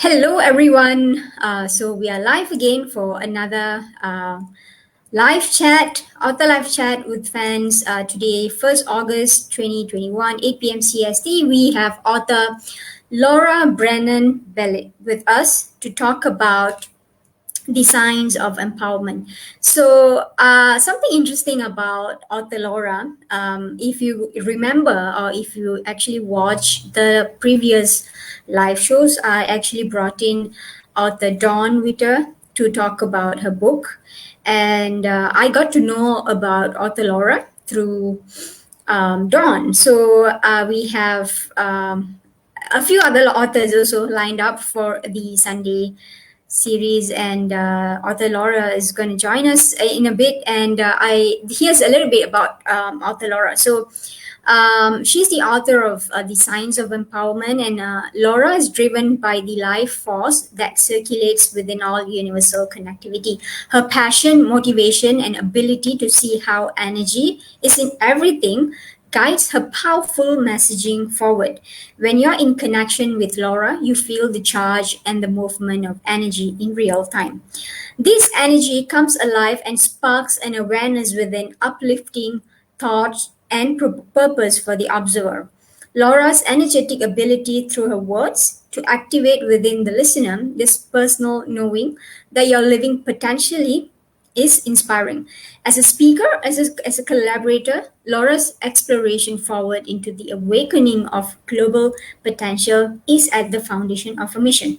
Hello, everyone. So we are live again for another live chat, author live chat with fans. Today, 1st August 2021, 8 p.m. CST. We have author Laura Brennan Ballet with us to talk about the signs of empowerment. So, something interesting about author Laura, if you remember or if you actually watch the previous live shows, I actually brought in author Dawn Witter to talk about her book. And I got to know about author Laura through Dawn. So, we have a few other authors also lined up for the Sunday series, and author Laura is going to join us in a bit. And I here's a little bit about author Laura. So she's the author of The Science of Empowerment, and Laura is driven by the life force that circulates within all universal connectivity. Her passion, motivation, and ability to see how energy is in everything guides her powerful messaging forward. When you're in connection with Laura, you feel the charge and the movement of energy in real time. This energy comes alive and sparks an awareness within uplifting thoughts and purpose for the observer. Laura's energetic ability through her words to activate within the listener this personal knowing that you're living potentially is inspiring. As a speaker, as a collaborator, Laura's exploration forward into the awakening of global potential is at the foundation of her mission.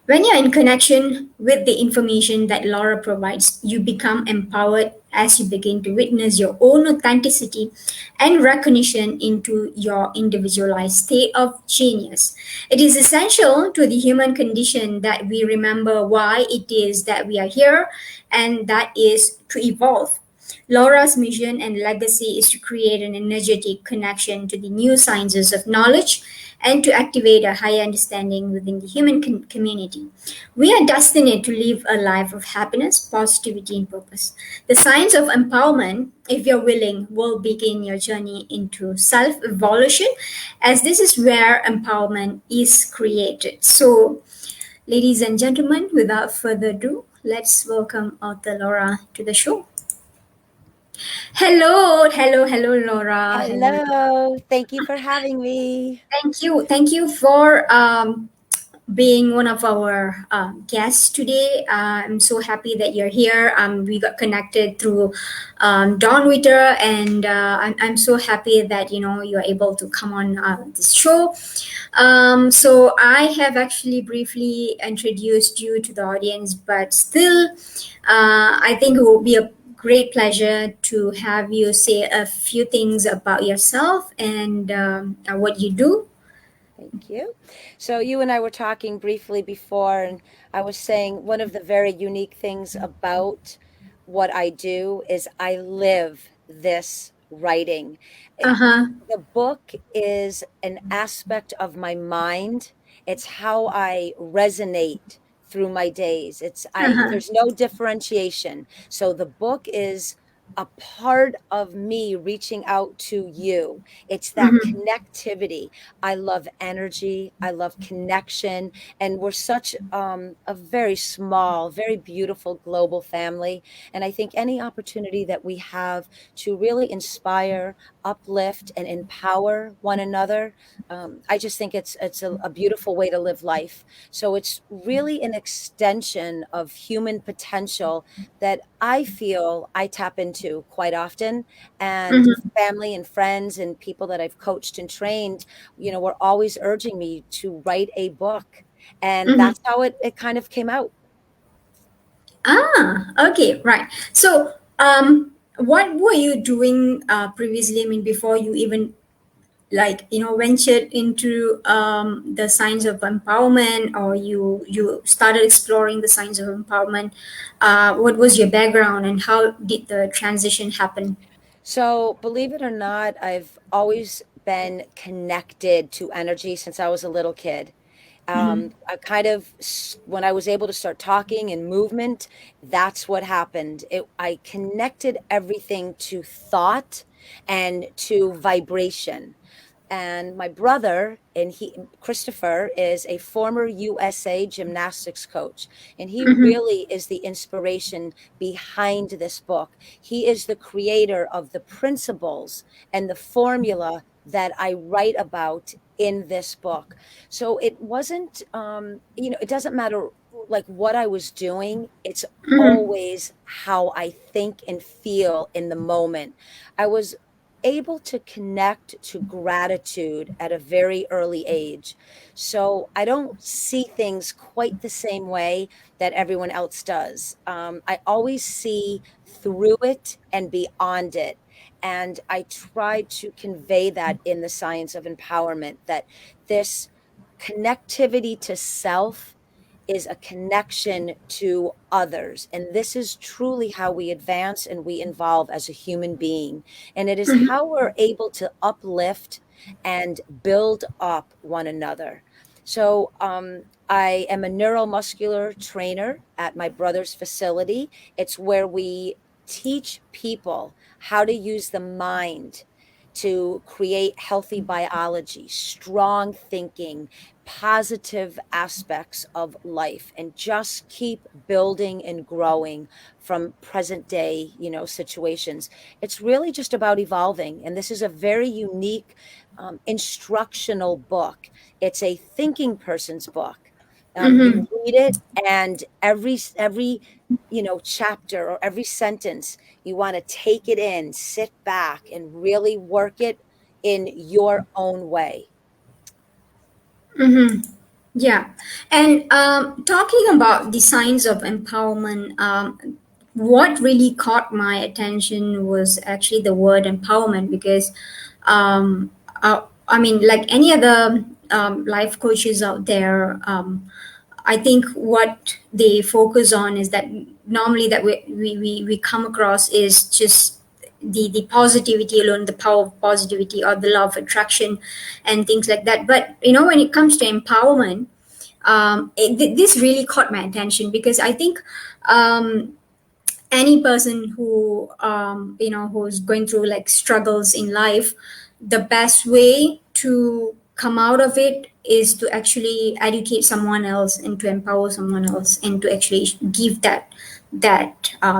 When you're in connection with the information that Laura provides, you become empowered as you begin to witness your own authenticity and recognition into your individualized state of genius. It is essential to the human condition that we remember why it is that we are here, and that is to evolve. Laura's mission and legacy is to create an energetic connection to the new sciences of knowledge and to activate a higher understanding within the human community. We are destined to live a life of happiness, positivity, and purpose. The science of empowerment, if you're willing, will begin your journey into self evolution, as this is where empowerment is created. So, ladies and gentlemen, without further ado, let's welcome author Laura to the show. Hello, Laura. Hello. Hello, thank you for having me. Thank you for being one of our guests today. I'm so happy that you're here. We got connected through Dawn Witter, and I'm so happy that you're able to come on this show. So I have actually briefly introduced you to the audience, but still, I think it will be a great pleasure to have you say a few things about yourself and what you do. Thank you. So, you and I were talking briefly before, and I was saying one of the very unique things about what I do is I live this writing. Uh huh. The book is an aspect of my mind. It's how I resonate through my days. Uh huh. There's no differentiation. So the book is a part of me reaching out to you. It's that Mm-hmm. connectivity. I love energy. I love connection. And we're such a very small, very beautiful global family. And I think any opportunity that we have to really inspire, uplift, and empower one another, I just think it's a beautiful way to live life. So it's really an extension of human potential that I feel I tap into quite often. And Mm-hmm. family and friends and people that I've coached and trained, were always urging me to write a book. And Mm-hmm. that's how it kind of came out. Okay, right. So, what were you doing previously? I mean, before you even ventured into the science of empowerment, or you started exploring the science of empowerment. What was your background, and how did the transition happen? So, believe it or not, I've always been connected to energy since I was a little kid. Mm-hmm. I kind of, when I was able to start talking and movement, that's what happened. I connected everything to thought and to vibration. And my brother, and Christopher, is a former USA gymnastics coach, and he Mm-hmm. really is the inspiration behind this book. He is the creator of the principles and the formula that I write about in this book. So it wasn't, it doesn't matter like what I was doing. It's Mm-hmm. always how I think and feel in the moment. I was able to connect to gratitude at a very early age. So I don't see things quite the same way that everyone else does. I always see through it and beyond it. And I try to convey that in the science of empowerment, that this connectivity to self is a connection to others. And this is truly how we advance and we evolve as a human being. And it is how we're able to uplift and build up one another. So, I am a neuromuscular trainer at my brother's facility. It's where we teach people how to use the mind to create healthy biology, strong thinking, positive aspects of life, and just keep building and growing from present day, situations. It's really just about evolving. And this is a very unique, instructional book. It's a thinking person's book. You Mm-hmm. read it, and every chapter or every sentence, you want to take it in, sit back, and really work it in your own way. Mm-hmm. Yeah. And talking about the signs of empowerment, what really caught my attention was actually the word empowerment because, I mean, like any other life coaches out there, I think what they focus on is that normally that we come across is just the positivity alone, the power of positivity or the law of attraction and things like that. But when it comes to empowerment, this really caught my attention because I think any person who who's going through like struggles in life, the best way to come out of it is to actually educate someone else and to empower someone else and to actually give that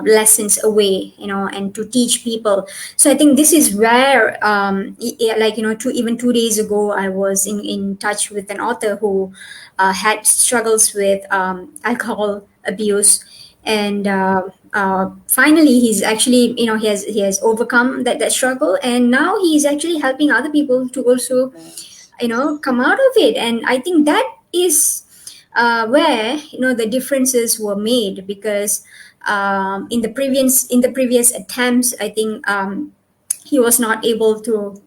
lessons away, and to teach people. So I think this is where like even 2 days ago I was in touch with an author who had struggles with alcohol abuse, and finally he's actually he has overcome that struggle, and now he's actually helping other people to also Nice. come out of it. And I think that is where the differences were made because in the previous attempts, I think he was not able to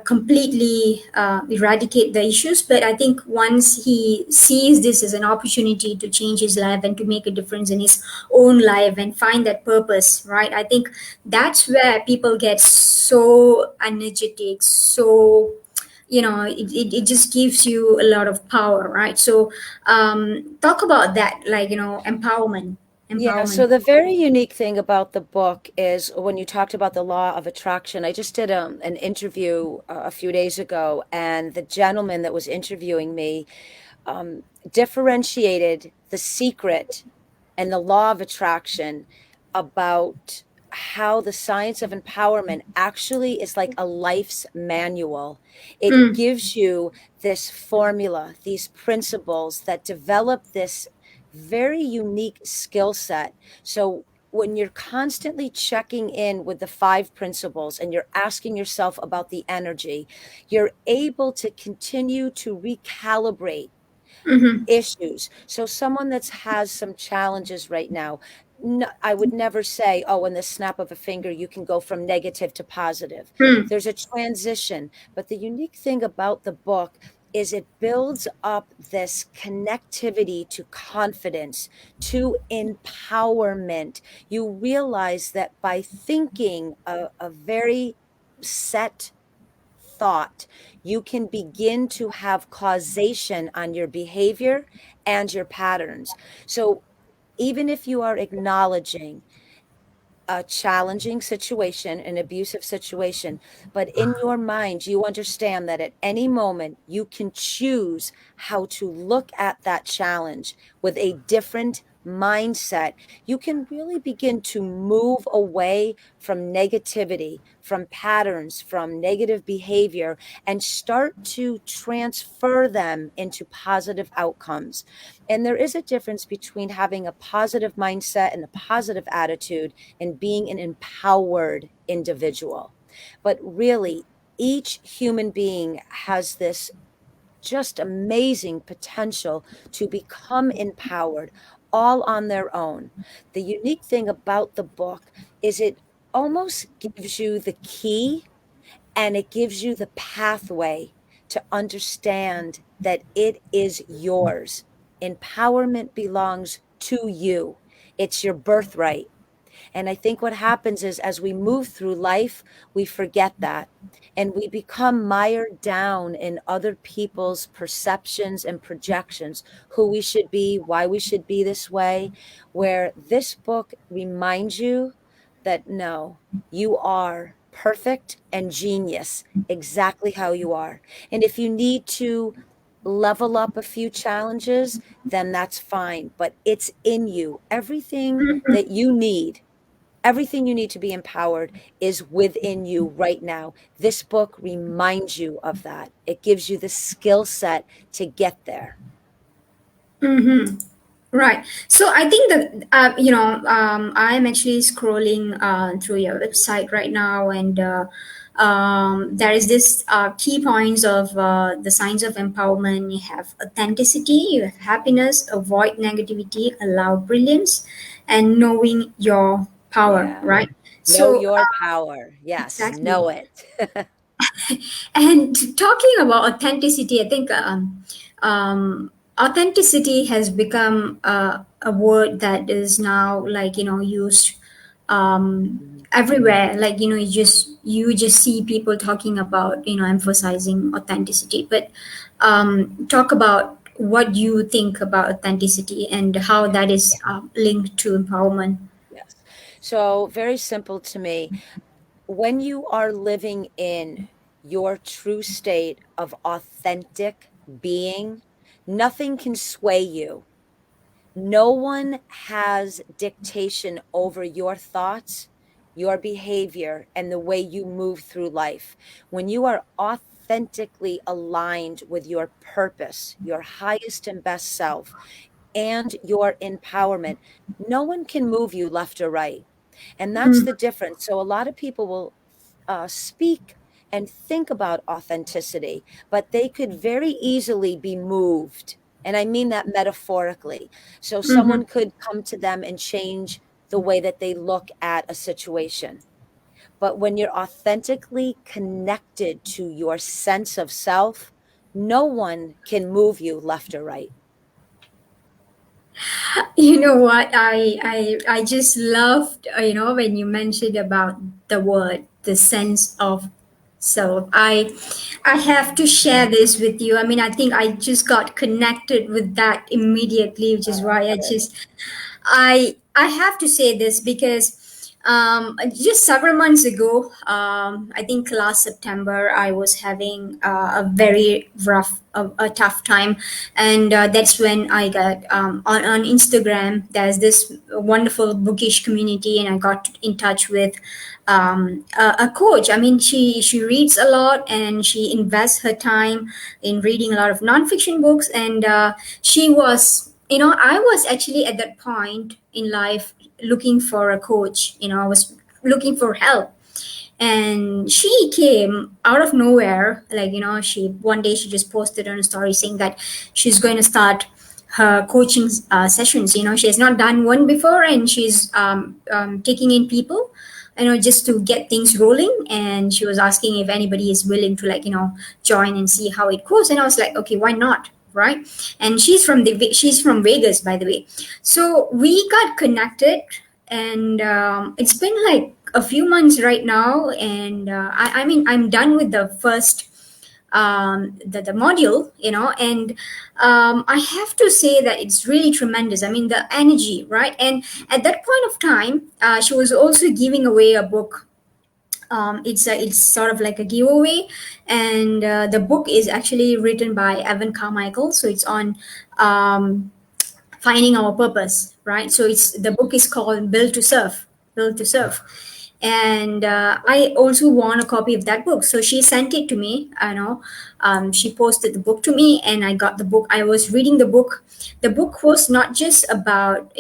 completely eradicate the issues. But I think once he sees this as an opportunity to change his life and to make a difference in his own life and find that purpose, right, I think that's where people get so energetic, so it just gives you a lot of power, right? So talk about that, like empowerment. Yeah, Empowerment. so the very unique thing about the book is when you talked about the law of attraction. I just did an interview a few days ago, and the gentleman that was interviewing me differentiated the secret and the law of attraction about how the science of empowerment actually is like a life's manual. It Mm, gives you this formula, these principles that develop this very unique skill set. So when you're constantly checking in with the five principles and you're asking yourself about the energy, you're able to continue to recalibrate mm-hmm, issues. So someone that has some challenges right now, no, I would never say, oh, in the snap of a finger, you can go from negative to positive. mm, There's a transition. But the unique thing about the book is it builds up this connectivity to confidence, to empowerment. You realize that by thinking a very set thought, you can begin to have causation on your behavior and your patterns. So even if you are acknowledging a challenging situation, an abusive situation, but in your mind, you understand that at any moment you can choose how to look at that challenge with a different mindset. You can really begin to move away from negativity, from patterns, from negative behavior, and start to transfer them into positive outcomes. And there is a difference between having a positive mindset and a positive attitude and being an empowered individual. But really, each human being has this just amazing potential to become empowered all on their own. The unique thing about the book is it almost gives you the key and it gives you the pathway to understand that it is yours. Empowerment belongs to you, it's your birthright. And I think what happens is as we move through life, we forget that and we become mired down in other people's perceptions and projections, who we should be, why we should be this way. Where this book reminds you that no, you are perfect and genius exactly how you are. And if you need to level up a few challenges, then that's fine. But it's in you. That you need Everything you need to be empowered is within you right now. This book reminds you of that. It gives you the skill set to get there. Right. So I think that, I'm actually scrolling through your website right now, and there is this key points of the signs of empowerment. You have authenticity, you have happiness, avoid negativity, allow brilliance, and knowing your power, Yeah. right? Know So, your power. Yes, exactly. know it. And talking about authenticity, I think authenticity has become a word that is now, like, used Mhm. everywhere. Like, you just see people talking about, emphasizing authenticity. But talk about what you think about authenticity and how that is linked to empowerment. Yes. So, very simple to me. When you are living in your true state of authentic being, nothing can sway you. No one has dictation over your thoughts, your behavior, and the way you move through life. When you are authentically aligned with your purpose, your highest and best self, and your empowerment, no one can move you left or right. And that's the difference. So, a lot of people will speak and think about authenticity, but they could very easily be moved. And I mean that metaphorically. So Mm-hmm. someone could come to them and change the way that they look at a situation. But when you're authentically connected to your sense of self, no one can move you left or right. You know what? I just loved, when you mentioned about the word, the sense of self. I have to share this with you. I mean, I think I just got connected with that immediately, which is why I have to say this because just several months ago, I think last September, I was having a very rough, a tough time, and that's when I got on Instagram. There's this wonderful bookish community, and I got in touch with a coach. I mean, she reads a lot, and she invests her time in reading a lot of nonfiction books, and she was, I was actually at that point in life looking for a coach. I was looking for help, and she came out of nowhere. Like, she one day she just posted on a story saying that she's going to start her coaching sessions. She has not done one before, and she's taking in people, just to get things rolling. And she was asking if anybody is willing to, like, join and see how it goes. And I was like, okay, why not, right? And she's from Vegas, by the way. So we got connected, and it's been like a few months right now. And I mean, I'm done with the first the module, and I have to say that it's really tremendous. I mean, the energy, right? And at that point of time, she was also giving away a book. It's sort of like a giveaway, and the book is actually written by Evan Carmichael. So it's on finding our purpose, right? So it's the book is called Build to Serve, and I also want a copy of that book. So she sent it to me. She posted the book to me, and I got the book. I was reading the book. The book was not just about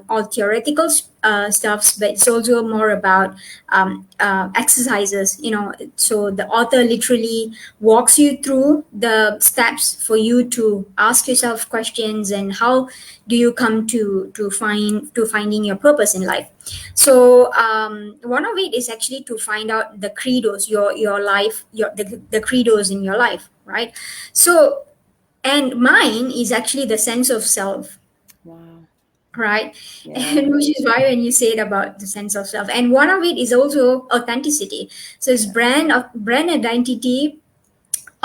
all theoretical stuffs, but it's also more about exercises. So the author literally walks you through the steps for you to ask yourself questions, and how do you come to finding your purpose in life. So one of it is actually to find out the credos, your life, the credos in your life, right? So, and mine is actually the sense of self, Wow. right? Yeah. And which is why when you said about the sense of self, and one of it is also authenticity. So it's brand identity,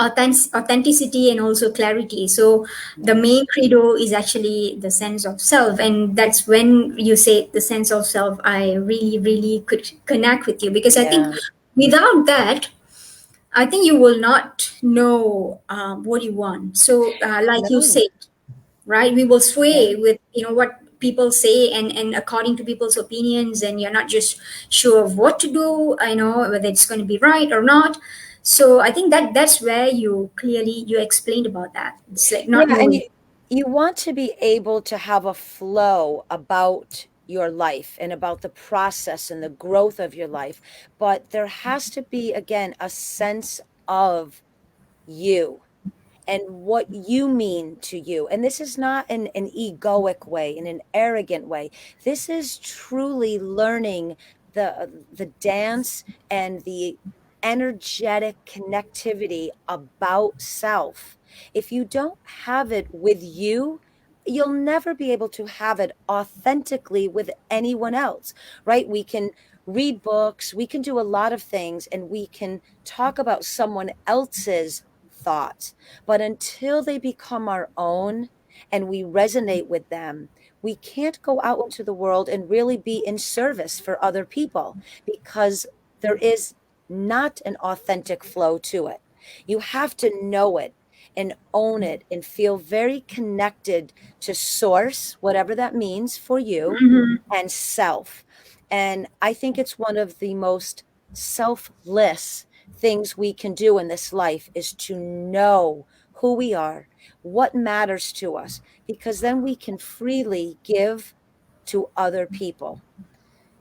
authenticity, and also clarity. So the Yeah. main credo is actually the sense of self, and that's when you say the sense of self, I really really could connect with you, because I think Yeah. without that, I think you will not know what you want. So like you No. said, right, we will Yeah. sway with what people say, and according to people's opinions, and you're not just sure of what to do, whether it's going to be right or not. So I think that's where you explained about that. It's like not Yeah, and knowing. you want to be able to have a flow about your life and about the process and the growth of your life, but there has to be, again, a sense of you and what you mean to you. And this is not in an egoic way, in an arrogant way. This is truly learning the dance and the energetic connectivity about self. If you don't have it with you, you'll never be able to have it authentically with anyone else, right? We can read books, we can do a lot of things, and we can talk about someone else's thoughts. But until they become our own and we resonate with them, we can't go out into the world and really be in service for other people, because there is not an authentic flow to it. You have to know it and own it and feel very connected to source, whatever that means for you, Mhm. and self. And I think it's one of the most selfless things we can do in this life is to know who we are, what matters to us, because then we can freely give to other people.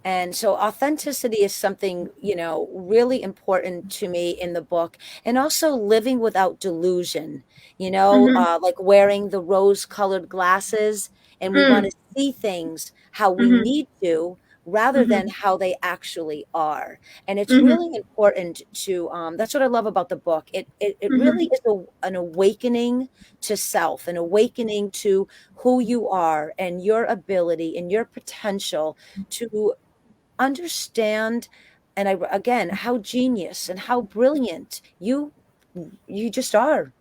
And so authenticity is something, really important to me in the book. And also living without delusion, Mhm. like wearing the rose colored glasses, and we want Mm. to see things how we Mhm. need to rather than Mhm. how they actually are. And it's Mhm. really important to, that's what I love about the book. It really Mhm. is an awakening to self, an awakening to who you are and your ability and your potential to understand, and I again, how genius and how brilliant you just are.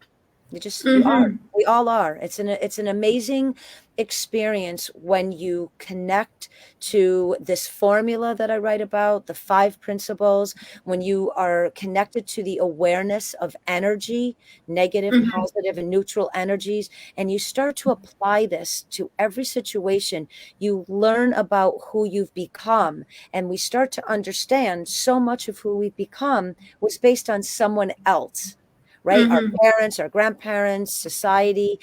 You are. Mhm. We all are. It's an amazing experience when you connect to this formula that I write about, the five principles, when you are connected to the awareness of energy, negative, Mhm. positive, and neutral energies, and you start to apply this to every situation. You learn about who you've become, and we start to understand so much of who we've become was based on someone else, right? Our Mhm. parents, our grandparents, society.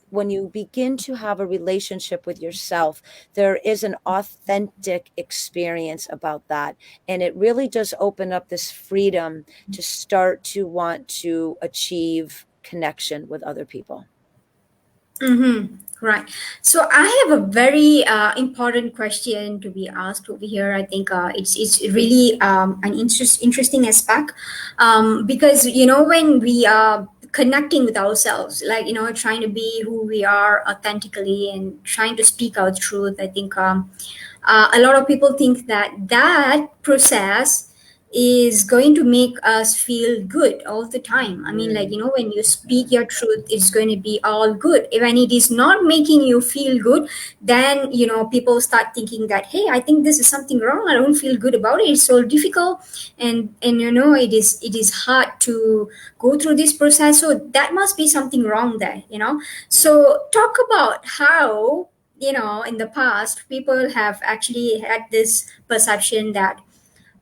When you begin to have a relationship with yourself, there is an authentic experience about that. And it really does open up this freedom to start to want to achieve connection with other people. Mm-hmm. Right. So I have a very important question to be asked over here. I think it's really an interesting aspect, because when we are connecting with ourselves, like trying to be who we are authentically and trying to speak our truth. I think a lot of people think that process is going to make us feel good all the time. I mean, like, Mm, when you speak your truth, it's going to be all good. When it is not making you feel good, then, people start thinking that, hey, I think this is something wrong. I don't feel good about it. It's so difficult. And it is hard to go through this process. So that must be something wrong there. mm, So talk about how, in the past, people have actually had this perception that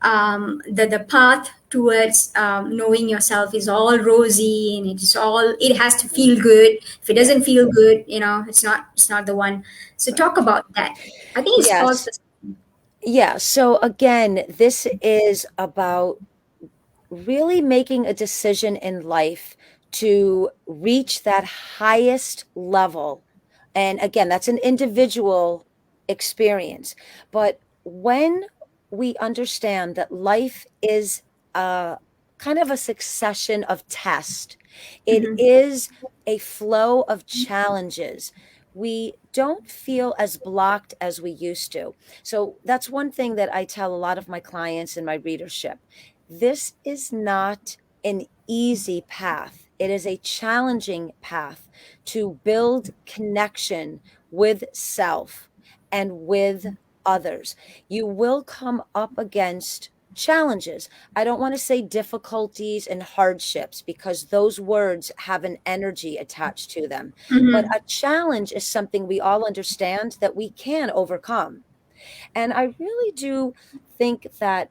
the path towards knowing yourself is all rosy, and it has to mm. feel good. If it Yeah. doesn't feel good, it's not the one. So talk Right. about that. I think it's called. Yes. Yeah. So again, this is about really making a decision in life to reach that highest level. And again, that's an individual experience. But when we understand that life is a kind of a succession of tests, it Mhm, is a flow of challenges. We don't feel as blocked as we used to. So that's one thing that I tell a lot of my clients in my readership. This is not an easy path. It is a challenging path to build connection with self and with others. You will come up against challenges. I don't want to say difficulties and hardships because those words have an energy attached to them. But mhm, a challenge is something we all understand that we can overcome. And I really do think that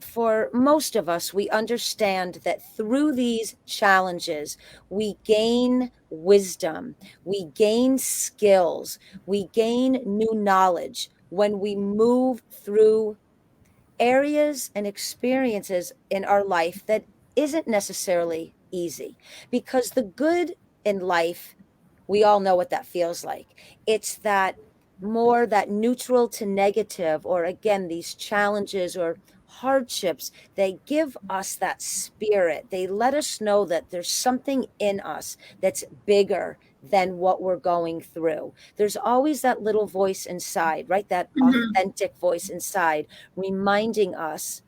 for most of us, we understand that through these challenges, we gain wisdom, we gain skills, we gain new knowledge when we move through areas and experiences in our life that isn't necessarily easy. Because the good in life, we all know what that feels like. It's that more that neutral to negative, or again, these challenges or hardships, they give us that spirit. They let us know that there's something in us that's bigger than what we're going through. There's always that little voice inside, right? That mhm, authentic voice inside reminding us,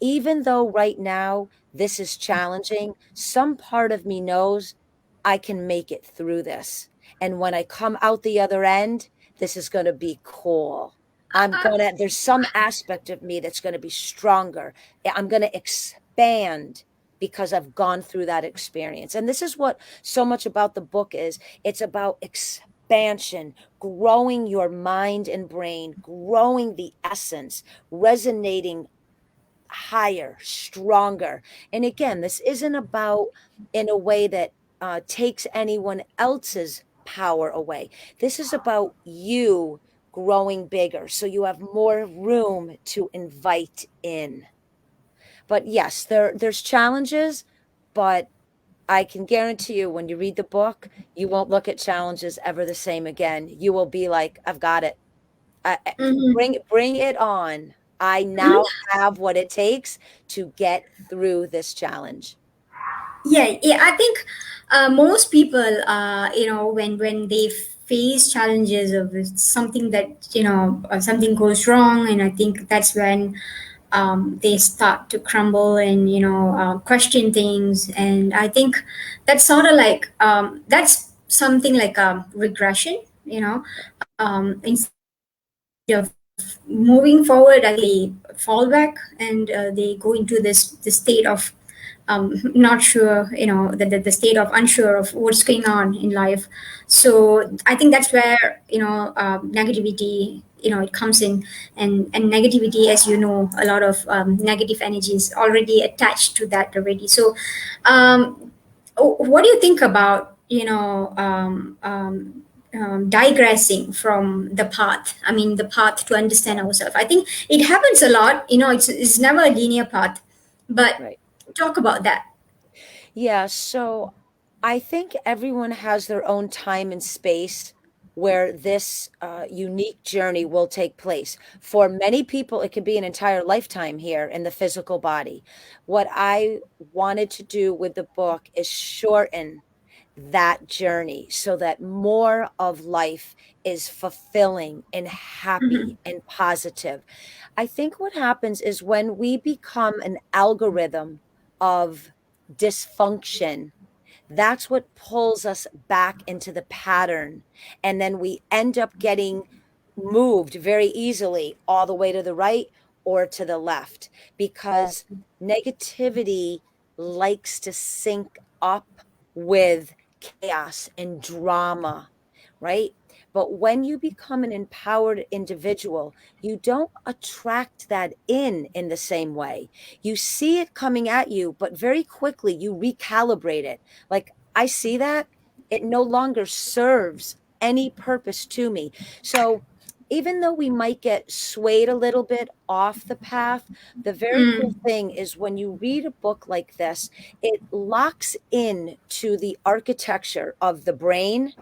even though right now this is challenging, some part of me knows I can make it through this. And when I come out the other end, this is going to be cool. There's some aspect of me that's going to be stronger. I'm going to expand because I've gone through that experience. And this is what so much about the book is. It's about expansion, growing your mind and brain, growing the essence, resonating higher, stronger. And again, this isn't about in a way that takes anyone else's power away. This is about you growing bigger so you have more room to invite in. But yes, there's challenges, but I can guarantee you when you read the book, you won't look at challenges ever the same again. You will be like, I've got it. mhm. Bring it on. I now have what it takes to get through this challenge. Yeah, I think most people, when they face challenges of something that something goes wrong, and I think that's when they start to crumble and question things. And I think that's sort of like that's something like a regression. Instead of moving forward, I think they fall back, and they go into this state of not sure, the state of unsure of what's going on in life. So I think that's where negativity, it comes in. And negativity, as you know, a lot of negative energy is already attached to that already. So what do you think about digressing from the path? I mean, the path to understand ourselves. I think it happens a lot. It's never a linear path. But Right. talk about that. Yeah. So I think everyone has their own time and space where this unique journey will take place. For many people, it could be an entire lifetime here in the physical body. What I wanted to do with the book is shorten that journey so that more of life is fulfilling and Mm-hmm. happy and positive. I think what happens is when we become an algorithm of dysfunction, that's what pulls us back into the pattern. And then we end up getting moved very easily all the way to the right or to the left because negativity likes to sync up with chaos and drama, right? But when you become an empowered individual, you don't attract that in the same way. You see it coming at you, but very quickly you recalibrate it. Like, I see that it no longer serves any purpose to me. So even though we might get swayed a little bit off the path, the very cool Mm-hmm. thing is when you read a book like this, it locks in to the architecture of the brain,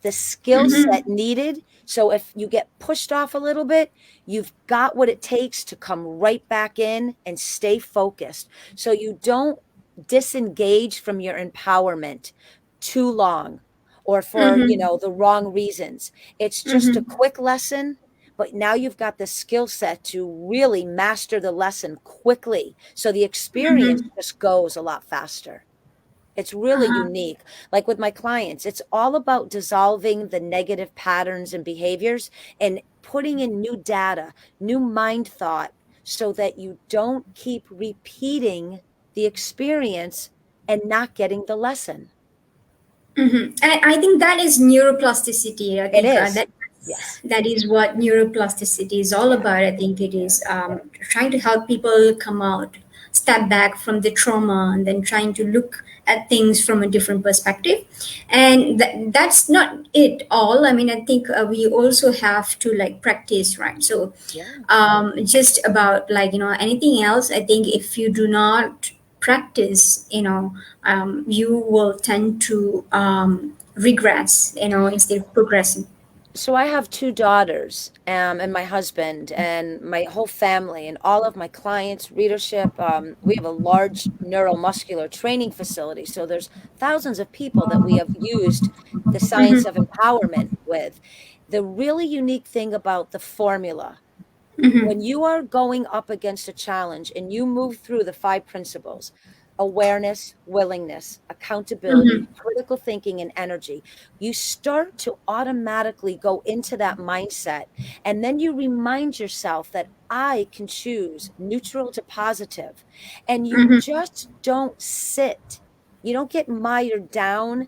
the skill set Mm-hmm. needed. So if you get pushed off a little bit, you've got what it takes to come right back in and stay focused. So you don't disengage from your empowerment too long or for, Mm-hmm. the wrong reasons. It's just a Mm-hmm. quick lesson, but now you've got the skill set to really master the lesson quickly. So the experience Mm-hmm. just goes a lot faster. It's really Uh-huh. unique. Like with my clients, it's all about dissolving the negative patterns and behaviors and putting in new data, new mind thought, so that you don't keep repeating the experience and not getting the lesson. Mm-hmm. I think that is neuroplasticity. I It think is. Yes. that is what neuroplasticity is all Yeah. about. I think it Yeah. is trying to help people come out, step back from the trauma, and then trying to look at things from a different perspective. And that's not it all. I mean, I think we also have to like practice, right? So Yeah. just about like anything else, I think if you do not practice, you will tend to regress, instead of progressing. So I have two daughters, and my husband and my whole family and all of my clients, readership. We have a large neuromuscular training facility. So there's thousands of people that we have used the science of Mm-hmm. empowerment with. The really unique thing about the formula, when Mm-hmm. you are going up against a challenge and you move through the five principles: awareness, willingness, accountability, Mm-hmm. critical thinking, and energy, you start to automatically go into that mindset. And then you remind yourself that I can choose neutral to positive. And you Mm-hmm. just don't sit, you don't get mired down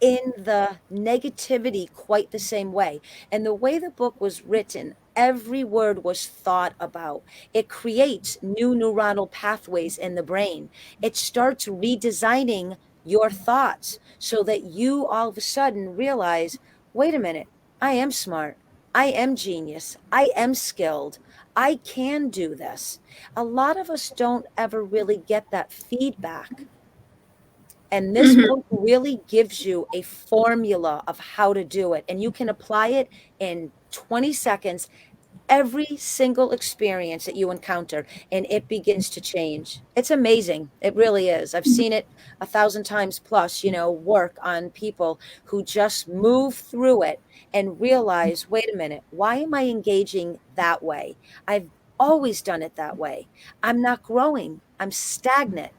in the negativity quite the same way. And the way the book was written, every word was thought about. It creates new neuronal pathways in the brain. It starts redesigning your thoughts so that you all of a sudden realize, wait a minute, I am smart. I am genius. I am skilled. I can do this. A lot of us don't ever really get that feedback, and this Mm-hmm. book really gives you a formula of how to do it. And you can apply it in 20 seconds, every single experience that you encounter, and it begins to change. It's amazing. It really is. I've seen it 1,000 times plus, work on people who just move through it and realize, wait a minute, why am I engaging that way? I've always done it that way. I'm not growing. I'm stagnant.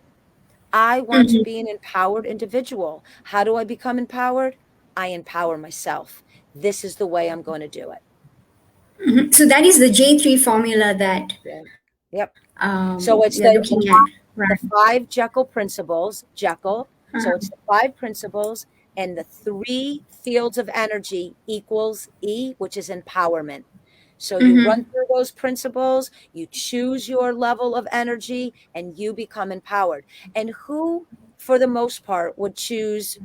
I want to be Mm-hmm. an empowered individual. How do I become empowered? I empower myself. This is the way I'm going to do it. Mm-hmm. So that is the J3 formula that Yeah. Yep. So it's we are looking at, the right? five Jekyll principles, Jekyll. So it's Uh-huh. the five principles, and the three fields of energy equals E, which is empowerment. So you run Mm-hmm. through those principles, you choose your level of energy, and you become empowered. And who, for the most part, would choose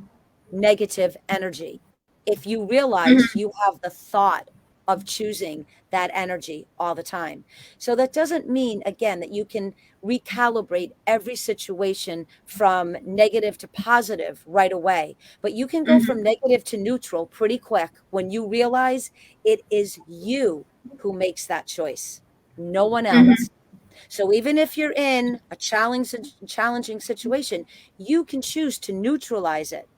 negative energy if you realize Mm-hmm. you have the thought of choosing that energy all the time? So that doesn't mean, again, that you can recalibrate every situation from negative to positive right away, but you can go from Mm-hmm. negative to neutral pretty quick when you realize it is you who makes that choice, no one Mm-hmm. else. So even if you're in a challenging situation, you can choose to neutralize it.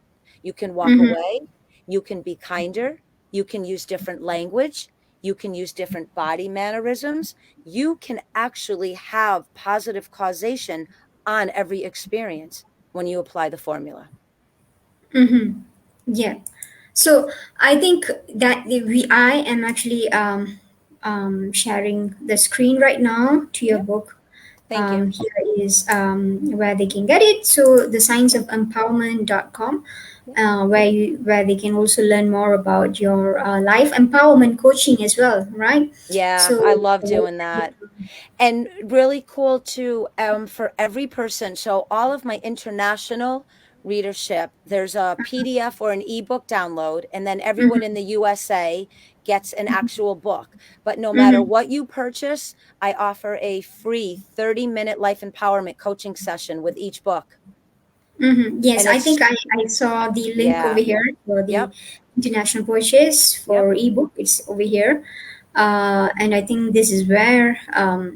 You can walk Mm-hmm. away, you can be kinder, you can use different language, you can use different body mannerisms. You can actually have positive causation on every experience when you apply the formula. Mm-hmm. Yeah. So I think that I am actually sharing the screen right now to your Yep. book. Thank you. Here is where they can get it. So the science Yep. of empowerment.com, Yep. where they can also learn more about your life empowerment coaching as well, right? Yeah, So I love doing that. And really cool too, for every person. So all of my international readership, there's a PDF or an ebook download, and then everyone in Mhm, the USA gets an actual book. But no matter mhm, what you purchase, I offer a free 30-minute life empowerment coaching session with each book. mhm. Yes, And I it's, think I saw the link over yeah, here for the yep, international purchase yep, for ebook. It's over here. And I think this is where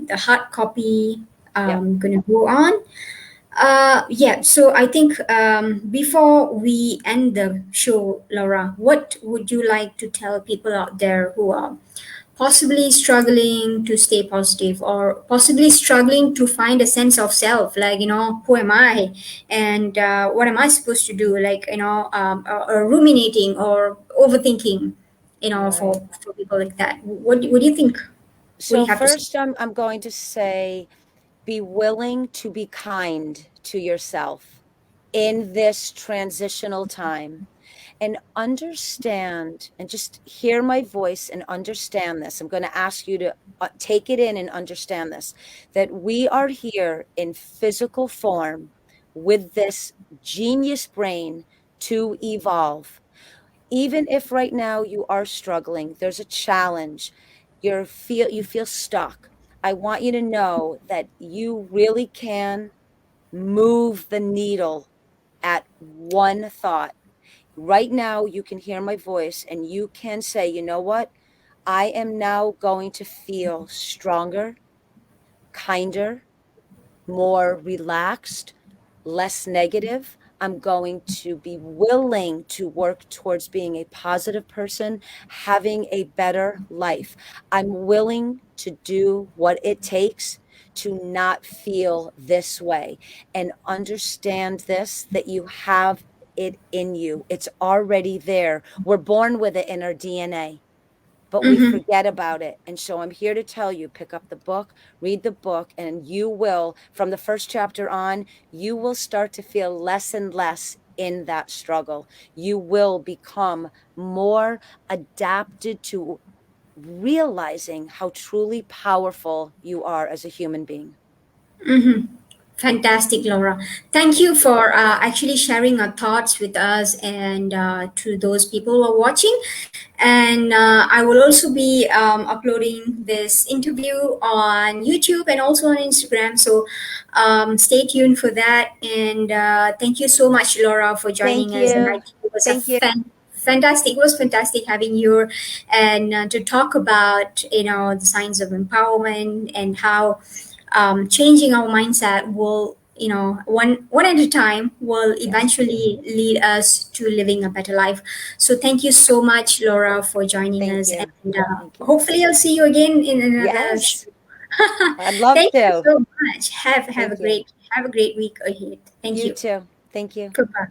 the hard copy yep. gonna go on. Yeah, so I think before we end the show, Laura, what would you like to tell people out there who are possibly struggling to stay positive or possibly struggling to find a sense of self, like, who am I and what am I supposed to do, like, or ruminating or overthinking, Right. for people like that? What do you think? What do So you have to say? first, I'm going to say, be willing to be kind to yourself in this transitional time, and understand and just hear my voice and understand this. I'm going to ask you to take it in and understand this, that we are here in physical form with this genius brain to evolve. Even if right now you are struggling, there's a challenge, you feel stuck, I want you to know that you really can move the needle at one thought. Right now, you can hear my voice and you can say, you know what? I am now going to feel stronger, kinder, more relaxed, less negative. I'm going to be willing to work towards being a positive person, having a better life. I'm willing to do what it takes to not feel this way, and understand this, that you have it in you. It's already there. We're born with it in our DNA, but we Mm-hmm. forget about it. And so I'm here to tell you, pick up the book, read the book, and you will, from the first chapter on, you will start to feel less and less in that struggle. You will become more adapted to realizing how truly powerful you are as a human being. Mm-hmm. Fantastic, Laura. Thank you for actually sharing your thoughts with us and to those people who are watching. And I will also be uploading this interview on YouTube and also on Instagram. So stay tuned for that. And thank you so much, Laura, for Thank joining us. And I you. think it was a Thank you. fantastic. It was fantastic having you and to talk about the science of empowerment and how changing our mindset will, one at a time, will Yes. eventually lead us to living a better life. So thank you so much, Laura, for joining Thank us, you. and Thank you. hopefully I'll see you again in another Yes. show. I'd love Thank you to. so much. Have a Thank you. great week ahead. Thank You you. too. Thank you. Goodbye.